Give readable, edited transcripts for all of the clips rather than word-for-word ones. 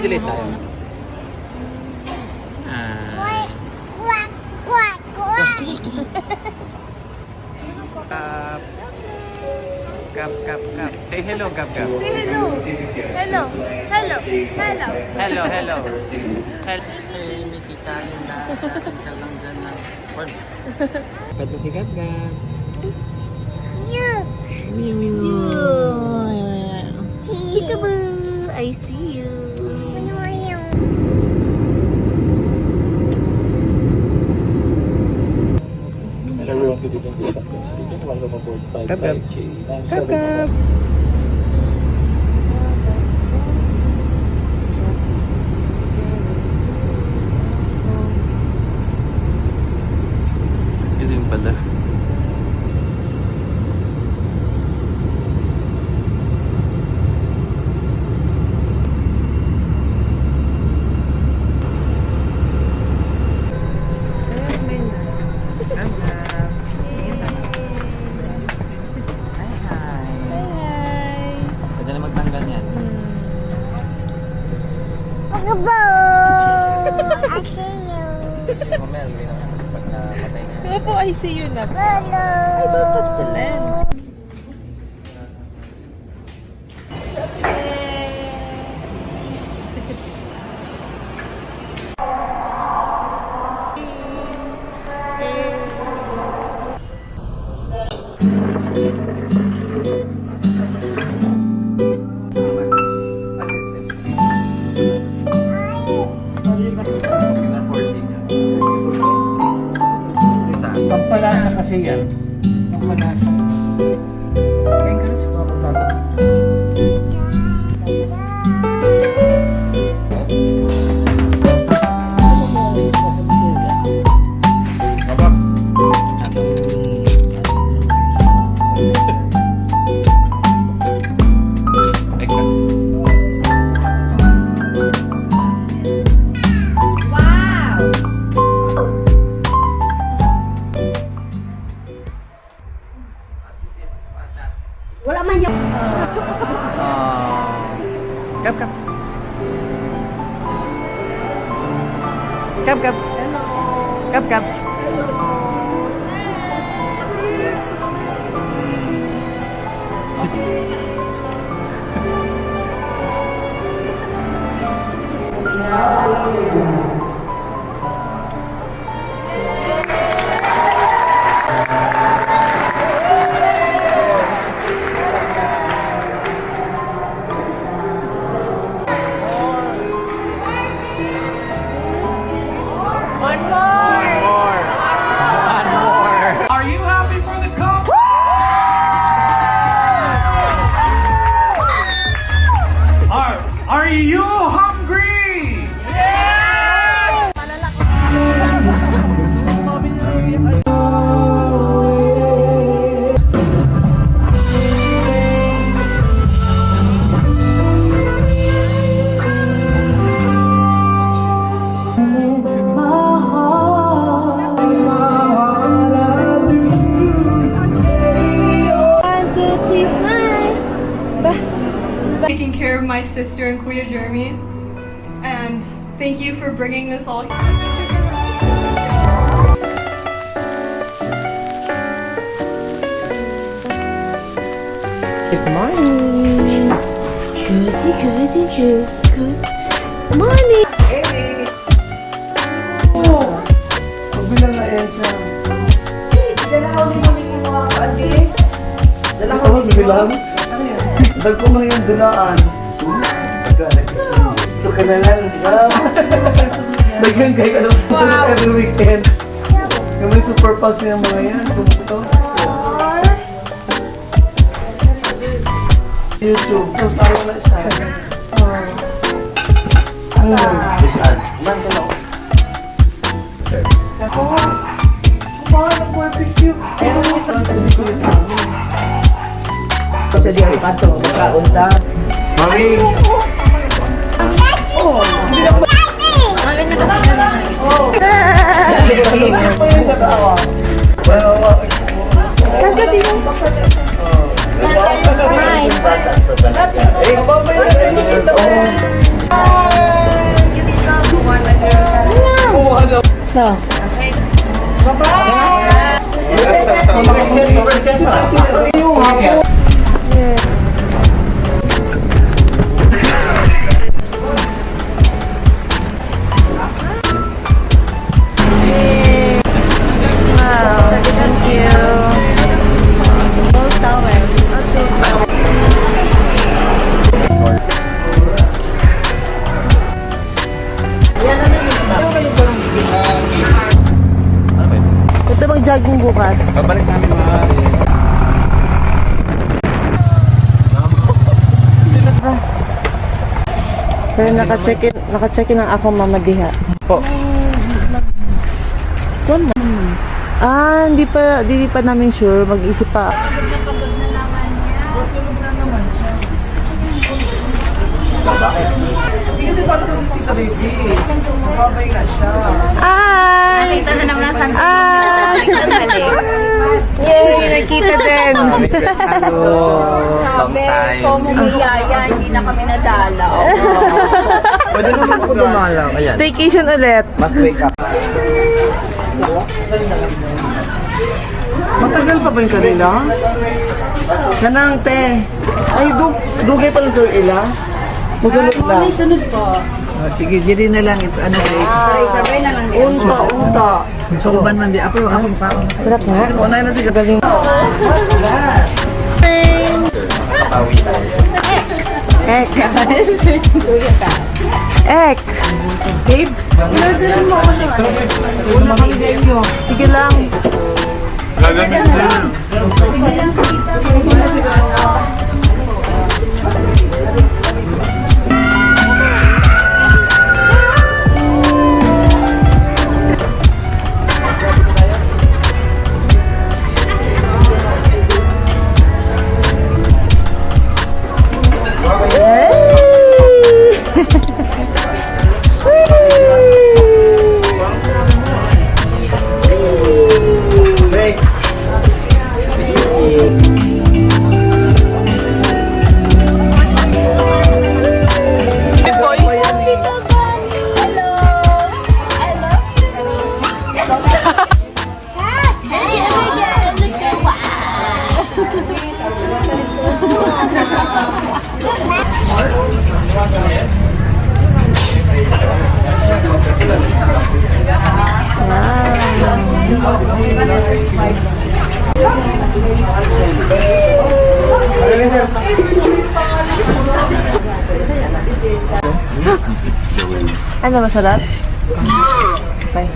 delete tayo. Kap. Say hello, Kap. Say hello. Hello. Hello. Hello. Hello. Hey, may kita rin na. Ka lang dyan lang. Pati si Kap. Peekaboo. I see you. Kap. Gising pala. Pwede na magtanggal niyan. I see you. Mamaya, gawin naman pag namatay na yan. Opo, I see you na. Hello. I don't touch the lens. Pampalasa kasi yan. Pampalasa. Kaya ka sa mga pagbabago. Wala man yung... Kap. Kap. Are you happy for the cup? Are you hungry? Taking care of my sister and Kuya Jeremy, and thank you for bringing us all. Good morning. Good morning. Pagbilang na Elsa. Dala ko din yung mga kaadi. Dala ko din Bilang? Dag ko man yung dulaan. Ito ka na lang. Daghan kayo ka ng every weekend. Yung may super pass niya mga yan. Kumuto. YouTube. So, saan na siya? Bisan. Man ka lang. Sir. Ako. Parang nag-barbecue. Ayun, ito. Hindi ko yung kami. Kasi di ang kanto. Kaunta. Mami! Oh! Mami na kasi naman. Ano yung natawa? Kagabi yung smile. Eh, kababay na kayo. No. Ito mag-jogging bukas. Babalik namin mga... Pero naka-check-in ang ako mamadiha. Po. Hindi pa namin sure. Mag-isip pa. Hindi kasi para sa Tita Baby. Mababay nga siya. Nakita na naman ang Santa. Yay! Nakita din. Long time. Mumiyaya, hindi na kami nadala. Pwede naman ako dumalaw. Ayan. Staycation ulit. Mas wake up. Matagal pa ba yung kanila? Kanang te. Ay, dugay pala sa ila. Musunod na. Sunod po. Sige, diri na lang ito. Ano Sabay na lang. Unta. Suban man di. Ako pa. Sarap nga. Unay na sige. Galing. Kapawi tayo. Ek. Ek. Babe, ilagyan mo ako siya. Una kami sa inyo. Sige lang. Break. Ano masarap? Okay.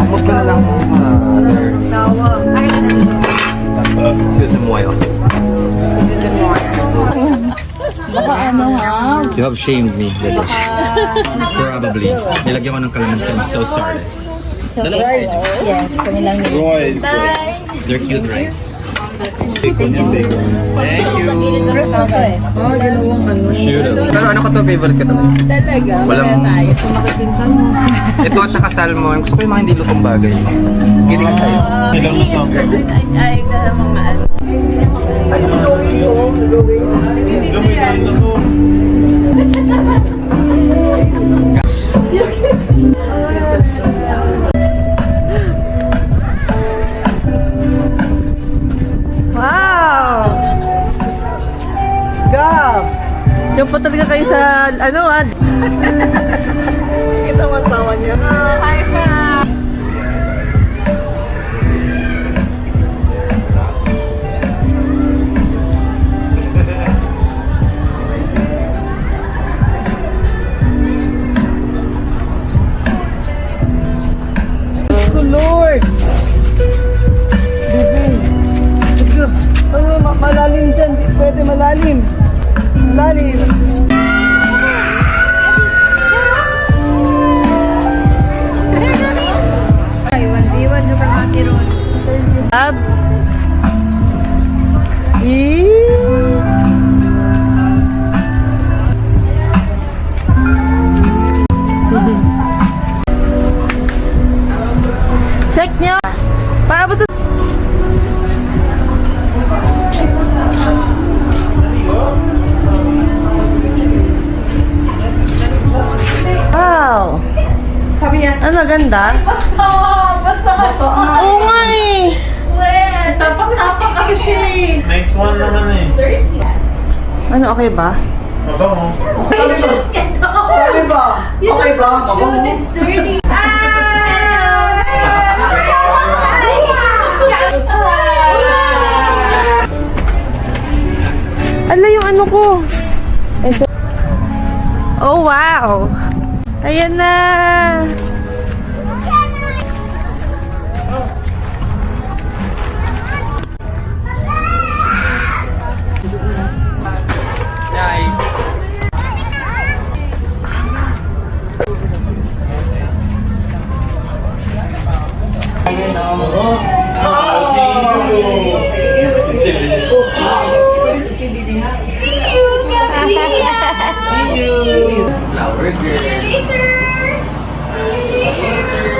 Huwag ka na lang. Excuse me, Moyo. You have shamed me, Lily. Probably. Nilagyan mo ng kalamansi. I'm so sorry. Yes, kanilang nila. They're cute rice. Thank you. Shoot up. Pero ano ko to favorite ko to? Talaga, Walang- wala tayo. Sumakit din sa Ito at saka salmon. Gusto ko yung mga hindi lutong bagay. Kidding sa'yo. Kasi ay mga ano. Wow! Gab! Yung pa talaga kayo sa, Kita mo ang tawa niya. Lord! Baby! Malalim dyan. Di pwede malalim. Malalim. Ab. Check nyo. Para ba ito? maganda? Basta ka siya. Oo nga eh. Wait. Tapak-tapak kasi siya eh. Next one naman eh. Ano, okay ba? Mabango. Okay ba? Okay ba? Mabango? It's dirty. Ala yung ano ko. Oh, wow. Ayan na.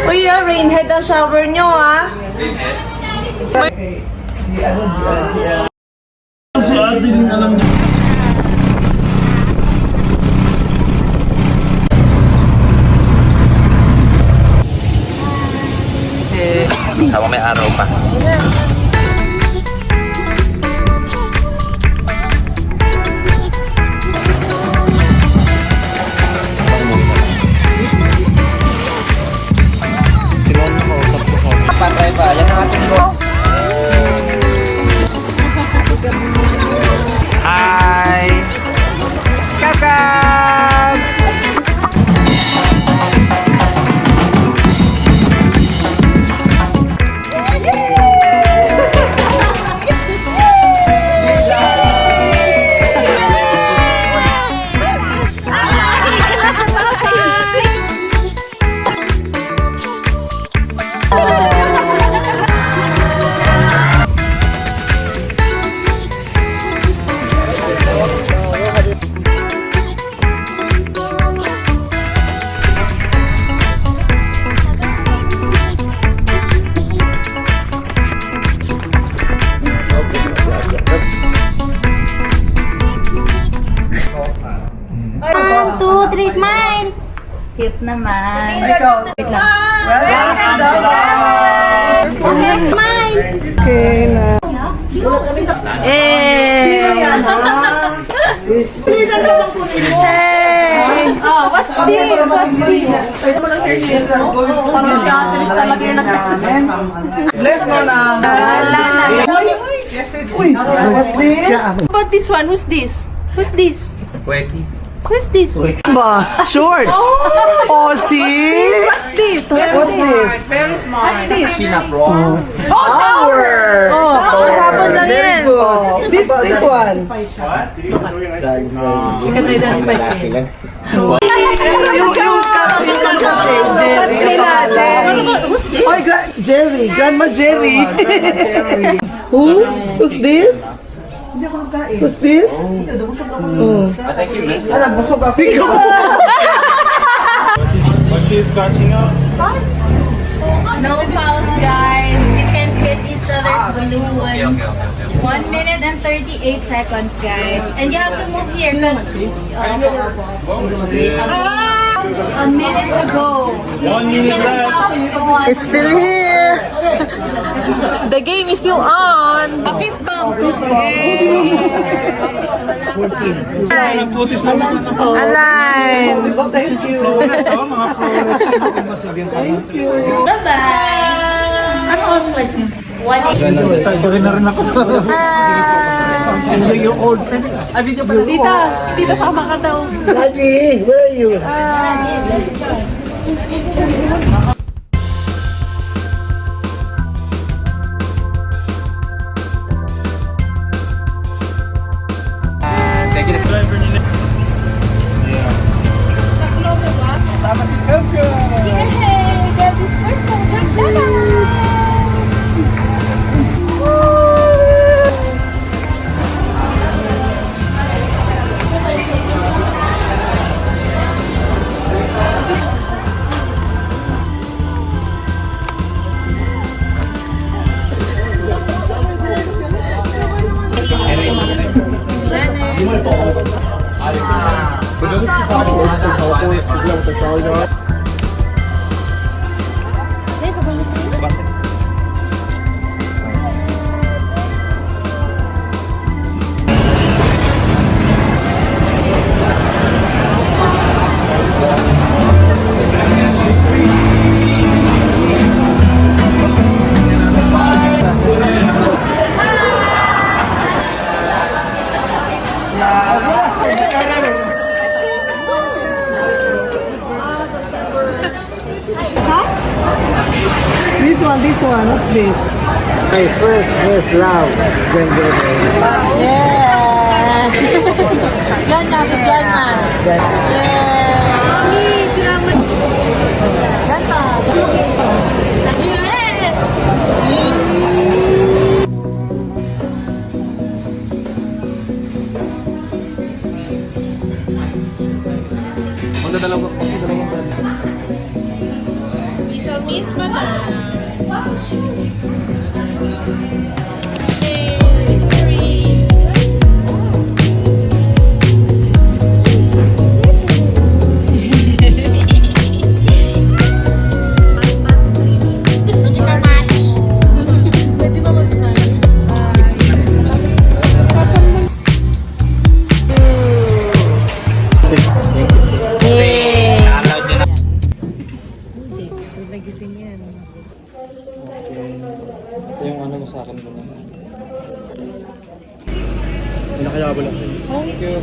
Uy, rainhead ang shower nyo, ah. Sa atin, alam niya. Habang may araw pa. Patay pa, yan ang ating go. Hi! Kakab! Cute naman. Ikaw. Wait lang. Welcome to Okay na. Sino naman po nilo? Oh, what's this? What's this? Ito mo lang hairless. Parang si Atris talaga yung nag-represent. Bless mo na. Uy, what's this? How about this one? Who's this? Who's this? Weki. Who's this? Ba? Shorts. Oh, sis. What's this? What's this? Very smart. What's this? Sinapro. Oh, tower. Oh, kahapon lang Very yan. good. This one. You can identify Chen. Yung kasi, Jerry. Oh, Jerry. Grandma Jerry. Who? Who's this? Who's this? Thank you, Miss. Busog ako. When she's catching up. No fouls, guys. You can hit each other's balloons. 1 minute and 38 seconds, guys. And you have to move here because a minute to go. 1 minute left. It's still here. The game is still on. Fist bump. Nagputis naman ako. Align. Thank you. Mga flawless. Thank you. Bye-bye. Ano ang slide niyo? Sorry na rin ako. Yung old. Ay, video pala. Tita sama ka daw. Daddy, where are you? Thank you. Driver nila. Tama si Kampion. This one, what's this? My first love. Yeah! Yan na, Miss Yanma. Magdadalawang brand. Ito, Miss Madam. Pwede ba mag-smile? Ito yung ano mo sa akin mo naman. Nakayabo lang siya. Thank you.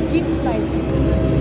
Cheap flights.